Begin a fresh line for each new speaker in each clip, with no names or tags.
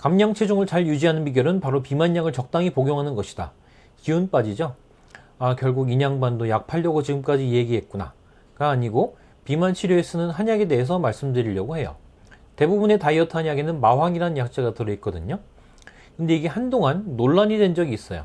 감량 체중을 잘 유지하는 비결은 바로 비만약을 적당히 복용하는 것이다. 기운 빠지죠? 결국 인양반도 약 팔려고 지금까지 얘기했구나 가 아니고 비만 치료에 쓰는 한약에 대해서 말씀드리려고 해요. 대부분의 다이어트 한약에는 마황이라는 약재가 들어있거든요. 근데 이게 한동안 논란이 된 적이 있어요.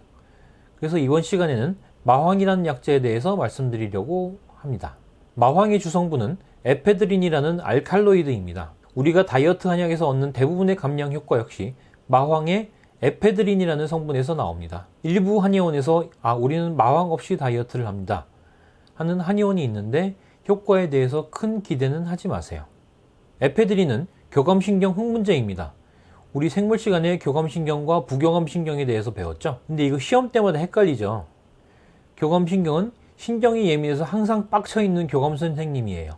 그래서 이번 시간에는 마황이라는 약재에 대해서 말씀드리려고 합니다. 마황의 주성분은 에페드린이라는 알칼로이드입니다. 우리가 다이어트 한약에서 얻는 대부분의 감량 효과 역시 마황의 에페드린이라는 성분에서 나옵니다. 일부 한의원에서 우리는 마황 없이 다이어트를 합니다 하는 한의원이 있는데 효과에 대해서 큰 기대는 하지 마세요. 에페드린은 교감신경 흥분제입니다. 우리 생물 시간에 교감신경과 부교감신경에 대해서 배웠죠? 근데 이거 시험 때마다 헷갈리죠? 교감신경은 신경이 예민해서 항상 빡쳐 있는 교감 선생님이에요.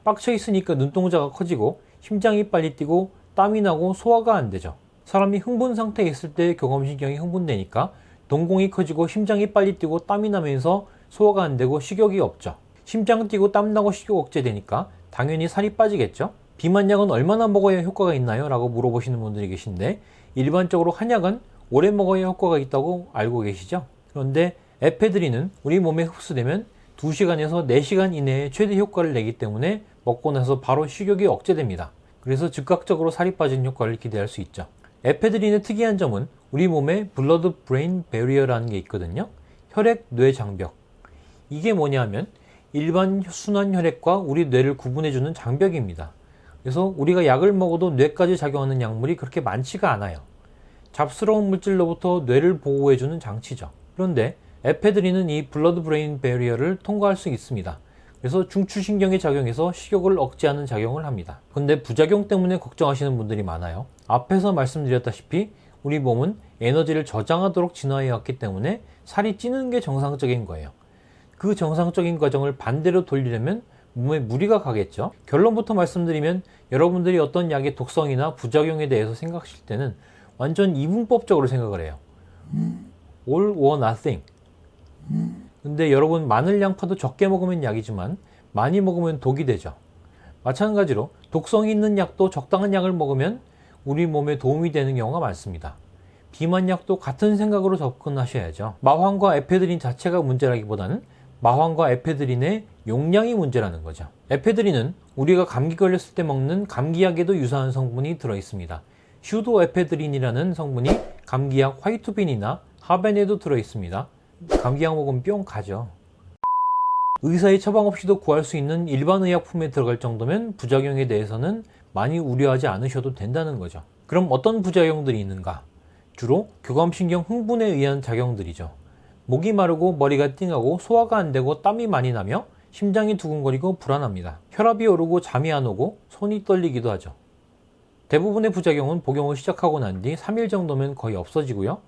빡쳐 있으니까 눈동자가 커지고 심장이 빨리 뛰고 땀이 나고 소화가 안 되죠. 사람이 흥분 상태에 있을 때 교감신경이 흥분되니까 동공이 커지고 심장이 빨리 뛰고 땀이 나면서 소화가 안 되고 식욕이 없죠. 심장 뛰고 땀 나고 식욕 억제되니까 당연히 살이 빠지겠죠. 비만약은 얼마나 먹어야 효과가 있나요? 라고 물어보시는 분들이 계신데 일반적으로 한약은 오래 먹어야 효과가 있다고 알고 계시죠? 그런데 에페드린은 우리 몸에 흡수되면 2시간에서 4시간 이내에 최대 효과를 내기 때문에 먹고 나서 바로 식욕이 억제됩니다. 그래서 즉각적으로 살이 빠지는 효과를 기대할 수 있죠. 에페드린의 특이한 점은 우리 몸에 블러드 브레인 베리어라는 게 있거든요. 혈액 뇌 장벽. 이게 뭐냐 하면 일반 순환 혈액과 우리 뇌를 구분해주는 장벽입니다. 그래서 우리가 약을 먹어도 뇌까지 작용하는 약물이 그렇게 많지가 않아요. 잡스러운 물질로부터 뇌를 보호해주는 장치죠. 그런데 에페드린은 이 블러드 브레인 베리어를 통과할 수 있습니다. 그래서 중추신경에 작용해서 식욕을 억제하는 작용을 합니다. 그런데 부작용 때문에 걱정하시는 분들이 많아요. 앞에서 말씀드렸다시피 우리 몸은 에너지를 저장하도록 진화해 왔기 때문에 살이 찌는 게 정상적인 거예요. 그 정상적인 과정을 반대로 돌리려면 몸에 무리가 가겠죠. 결론부터 말씀드리면 여러분들이 어떤 약의 독성이나 부작용에 대해서 생각하실 때는 완전 이분법적으로 생각을 해요. All or nothing. 근데 여러분 마늘 양파도 적게 먹으면 약이지만 많이 먹으면 독이 되죠. 마찬가지로 독성이 있는 약도 적당한 약을 먹으면 우리 몸에 도움이 되는 경우가 많습니다. 비만약도 같은 생각으로 접근하셔야죠. 마황과 에페드린 자체가 문제라기보다는 마황과 에페드린의 용량이 문제라는 거죠. 에페드린은 우리가 감기 걸렸을 때 먹는 감기약에도 유사한 성분이 들어있습니다. 슈도에페드린이라는 성분이 감기약 화이트빈이나 하벤에도 들어있습니다. 감기약 먹으면 뿅 가죠. 의사의 처방 없이도 구할 수 있는 일반 의약품에 들어갈 정도면 부작용에 대해서는 많이 우려하지 않으셔도 된다는 거죠. 그럼 어떤 부작용들이 있는가? 주로 교감신경 흥분에 의한 작용들이죠. 목이 마르고 머리가 띵하고 소화가 안 되고 땀이 많이 나며 심장이 두근거리고 불안합니다. 혈압이 오르고 잠이 안 오고 손이 떨리기도 하죠. 대부분의 부작용은 복용을 시작하고 난 뒤 3일 정도면 거의 없어지고요.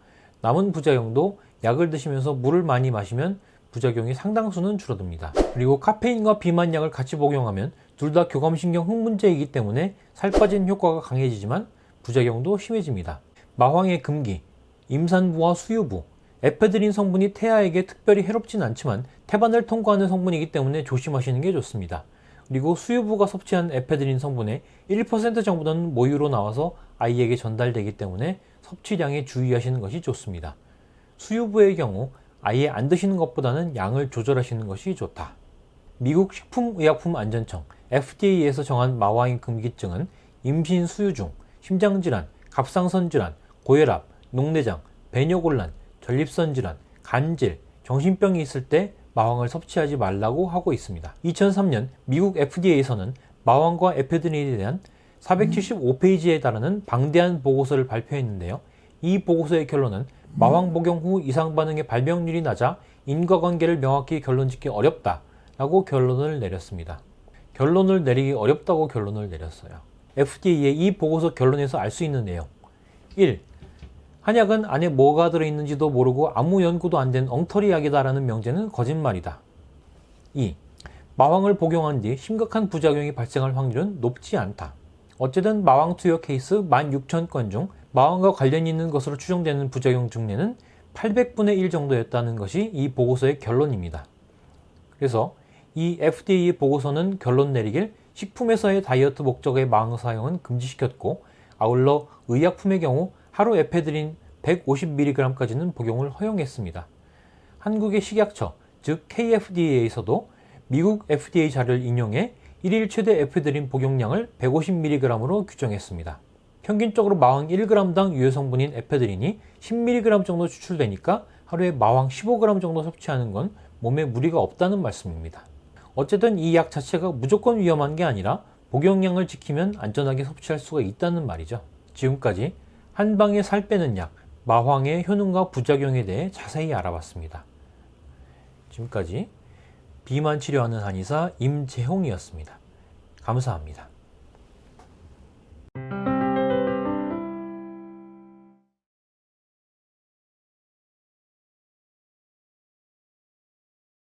남은 부작용도 약을 드시면서 물을 많이 마시면 부작용이 상당수는 줄어듭니다. 그리고 카페인과 비만약을 같이 복용하면 둘 다 교감신경 흥분제이기 때문에 살 빠지는 효과가 강해지지만 부작용도 심해집니다. 마황의 금기, 임산부와 수유부, 에페드린 성분이 태아에게 특별히 해롭진 않지만 태반을 통과하는 성분이기 때문에 조심하시는 게 좋습니다. 그리고 수유부가 섭취한 에페드린 성분의 1% 정도는 모유로 나와서 아이에게 전달되기 때문에 섭취량에 주의하시는 것이 좋습니다. 수유부의 경우 아예 안 드시는 것보다는 양을 조절하시는 것이 좋다. 미국 식품의약품안전청 FDA에서 정한 마와인 금기증은 임신 수유 중 심장질환, 갑상선 질환, 고혈압, 녹내장, 배뇨곤란, 전립선 질환, 간질, 정신병이 있을 때 마황을 섭취하지 말라고 하고 있습니다. 2003년 미국 FDA에서는 마황과 에페드린에 대한 475페이지에 달하는 방대한 보고서를 발표했는데요. 이 보고서의 결론은 마황 복용 후 이상 반응의 발병률이 낮아 인과관계를 명확히 결론짓기 어렵다 라고 결론을 내렸습니다. 결론을 내리기 어렵다고 결론을 내렸어요. FDA의 이 보고서 결론에서 알 수 있는 내용 1. 한약은 안에 뭐가 들어있는지도 모르고 아무 연구도 안 된 엉터리 약이다라는 명제는 거짓말이다. 2. 마황을 복용한 뒤 심각한 부작용이 발생할 확률은 높지 않다. 어쨌든 마황 투여 케이스 16,000건 중 마황과 관련이 있는 것으로 추정되는 부작용 중에는 800분의 1 정도였다는 것이 이 보고서의 결론입니다. 그래서 이 FDA의 보고서는 결론 내리길 식품에서의 다이어트 목적의 마황 사용은 금지시켰고 아울러 의약품의 경우 하루 에페드린 150mg까지는 복용을 허용했습니다. 한국의 식약처, 즉 KFDA에서도 미국 FDA 자료를 인용해 1일 최대 에페드린 복용량을 150mg으로 규정했습니다. 평균적으로 마왕 1g당 유해 성분인 에페드린이 10mg 정도 추출되니까 하루에 마왕 15g 정도 섭취하는 건 몸에 무리가 없다는 말씀입니다. 어쨌든 이 약 자체가 무조건 위험한 게 아니라 복용량을 지키면 안전하게 섭취할 수가 있다는 말이죠. 지금까지 한방에 살 빼는 약, 마황의 효능과 부작용에 대해 자세히 알아봤습니다. 지금까지 비만 치료하는 한의사 임재홍이었습니다. 감사합니다.